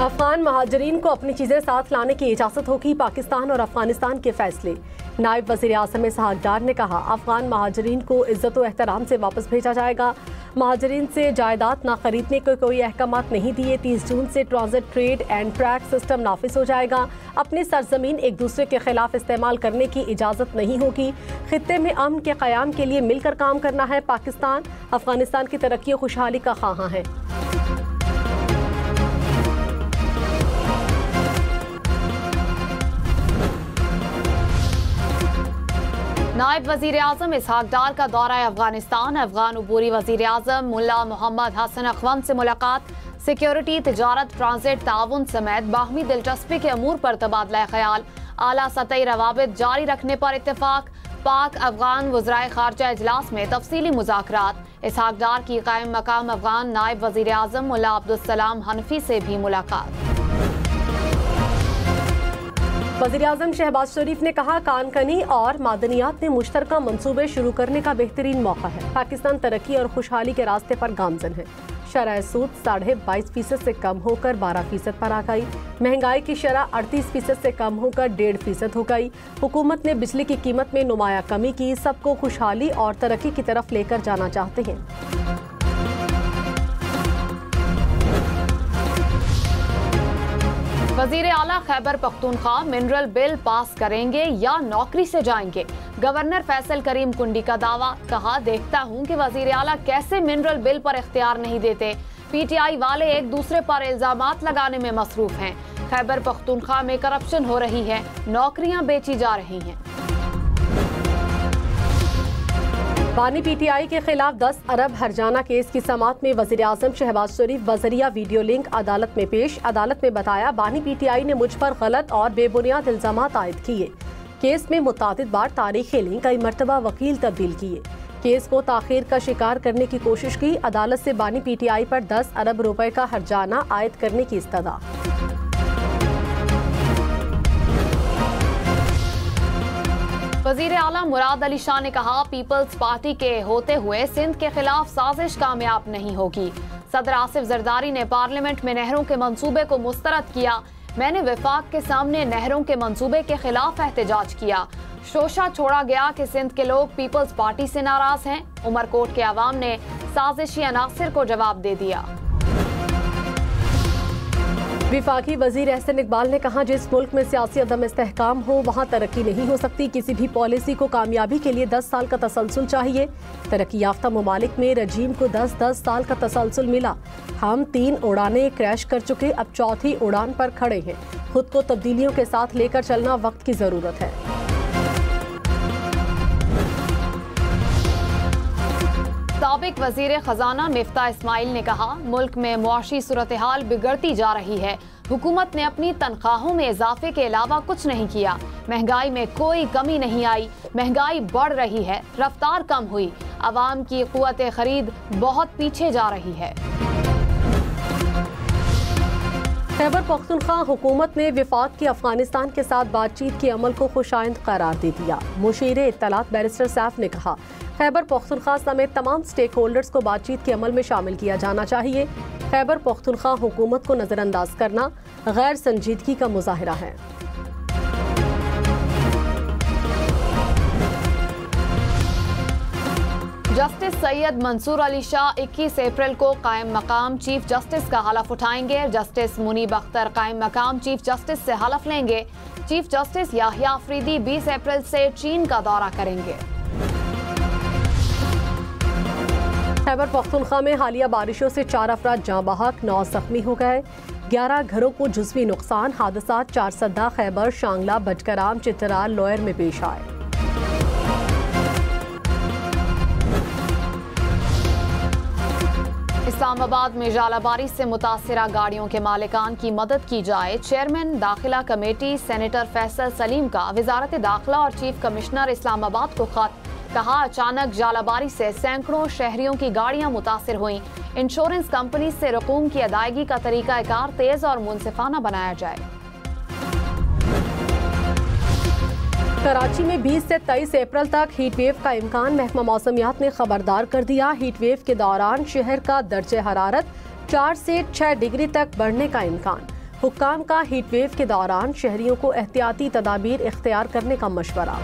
अफगान महाजरीन को अपनी चीजें साथ लाने की इजाजत होगी, पाकिस्तान और अफगानिस्तान के फैसले। नायब वजीर आज़म इसहाक डार ने कहा, अफगान महाजरीन को इज्जत व एहतराम से वापस भेजा जाएगा। महाजरीन से जायदाद ना खरीदने के कोई अहकामात नहीं दिए। 30 जून से transit trade and track system नाफिज हो जाएगा। अपनी सरजमीन एक दूसरे के खिलाफ इस्तेमाल करने की इजाज़त नहीं होगी। खित्ते में अमन के क़याम के लिए मिलकर काम करना है। पाकिस्तान अफगानिस्तान की तरक्की और खुशहाली का ख्वाहां है। नायब वजीर आज़म इसहाक डार का दौरा अफगानिस्तान। अफगान अबूरी वजीर आज़म मुल्ला मोहम्मद हसन अखवंद से मुलाकात। सिक्योरिटी, तिजारत, ट्रांजिट, ताउन समेत बाहमी दिलचस्पी के अमूर पर तबादला ख्याल। आला सतही रवाबित जारी रखने पर इत्तेफाक। पाक अफगान वज़राए खारजा इजलास में तफसीली मुज़ाकरात। इसहाक डार की कायम मकाम अफगान नायब वजीर आज़म मुल्ला अब्दुल सलाम हनफी से भी मुलाकात। वज़ीर आज़म शहबाज शरीफ ने कहा, कानकनी और मादनियात में मुश्तरका मंसूबे शुरू करने का बेहतरीन मौका है। पाकिस्तान तरक्की और खुशहाली के रास्ते पर गामजन है। शरह सूद 22.5% से कम होकर 12% पर आ गई। महंगाई की शरह 38% से कम होकर 1.5% हो गई। हुकूमत ने बिजली की कीमत में नुमाया कमी की। सबको खुशहाली और तरक्की की तरफ लेकर जाना चाहते हैं। वजीर आला Khyber Pakhtunkhwa mineral bill pass करेंगे या नौकरी से जाएंगे। गवर्नर फैसल करीम कुंडी का दावा। कहा, देखता हूं कि वजीर आला कैसे मिनरल बिल पर इख्तियार नहीं देते। पीटीआई वाले एक दूसरे पर इल्जामात लगाने में मसरूफ हैं। खैबर पख्तूनख्वा में करप्शन हो रही है, नौकरियां बेची जा रही हैं। बानी पीटीआई के खिलाफ 10 अरब हर्जाना केस की समाअत में वज़ीर आज़म शहबाज शरीफ बजरिया वीडियो लिंक अदालत में पेश। अदालत में बताया, बानी पीटीआई ने मुझ पर गलत और बेबुनियाद इल्जामात आयद किए। केस में मुतादिद बार तारीखें लीं, कई मरतबा वकील तब्दील किए। केस को ताखीर का शिकार करने की कोशिश की। अदालत से बानी पीटीआई पर 10 अरब रुपए का हर्जाना आयद करने की इस्तदा। वजीर आला मुराद अली शाह ने कहा, पीपल्स पार्टी के होते हुए सिंध के खिलाफ साजिश कामयाब नहीं होगी। सदर आसिफ जरदारी ने पार्लियामेंट में नहरों के मंसूबे को मुस्तरद किया। मैंने वफाक के सामने नहरों के मंसूबे के खिलाफ एहतजाज किया। शोशा छोड़ा गया कि सिंध के लोग पीपल्स पार्टी से नाराज हैं। उमरकोट के अवाम ने साजिशी अनासिर को जवाब दे दिया। विफाकी वजीर एहसन इकबाल ने कहा, जिस मुल्क में सियासी अदम इस्तेहकाम हो वहाँ तरक्की नहीं हो सकती। किसी भी पॉलिसी को कामयाबी के लिए 10 साल का तसलसल चाहिए। तरक्की याफ्ता ममालिक में रजीम को 10-10 साल का तसलसल मिला। हम 3 उड़ानें क्रैश कर चुके, अब चौथी उड़ान पर खड़े हैं। खुद को तब्दीलियों के साथ लेकर चलना वक्त की जरूरत है। साबिक वजीर खजाना मिफ्ता इस्माइल ने कहा, मुल्क में मुआशी सूरत हाल बिगड़ती जा रही है। हुकूमत ने अपनी तनख्वाहों में इजाफे के अलावा कुछ नहीं किया। महंगाई में कोई कमी नहीं आई, महंगाई बढ़ रही है, रफ्तार कम हुई। अवाम की कुव्वत खरीद बहुत पीछे जा रही है। खैबर पख्तूनख्वा हुकूमत ने वफाक की अफगानिस्तान के साथ बातचीत के अमल को खुशाइंद करार दे दिया। मुशीर इत्तलात बैरिस्टर सैफ ने कहा, खैबर पख्तूनख्वा समेत तमाम स्टेक होल्डर्स को बातचीत के अमल में शामिल किया जाना चाहिए। खैबर पख्तूनख्वा हुकूमत को नजरअंदाज करना गैर संजीदगी का मुजाहिरा है। जस्टिस सैयद मंसूर अली शाह 21 अप्रैल को कायम मकाम चीफ जस्टिस का हलफ उठाएंगे। जस्टिस मुनीब अख्तर कायम मकाम चीफ जस्टिस से हलफ लेंगे। चीफ जस्टिस याहिया अफरीदी 20 अप्रैल से चीन का दौरा करेंगे। खैबर पख्तूनख्वा में हालिया बारिशों से 4 अफराद जाँ बहक, 9 जख्मी हो गए। 11 घरों को जुज़वी नुकसान। हादसा 4 सद्दा, खैबर, शांगला, बजकराम, चितराल, लोयर में पेश आए। इस्लामाबाद में जालाबारी से मुतासिरा गाड़ियों के मालिकान की मदद की जाए। चेयरमैन दाखिला कमेटी सेनेटर फैसल सलीम का वजारत दाखिला और चीफ कमिश्नर इस्लामाबाद को खत। कहा, अचानक जालाबारी से सैकड़ों शहरियों की गाड़ियां मुतासिर हुई। इंश्योरेंस कंपनी से रकूम की अदायगी का तरीकाकार तेज और मुनसिफाना बनाया जाए। कराची में 20 से 23 अप्रैल तक हीट वेव का इम्कान। महकमा मौसमियात ने खबरदार कर दिया, हीट वेव के दौरान शहर का दर्जे हरारत 4 से 6 डिग्री तक बढ़ने का इम्कान। हुक्काम का हीट वेव के दौरान शहरियों को एहतियाती तदाबीर इख्तियार करने का मशवरा।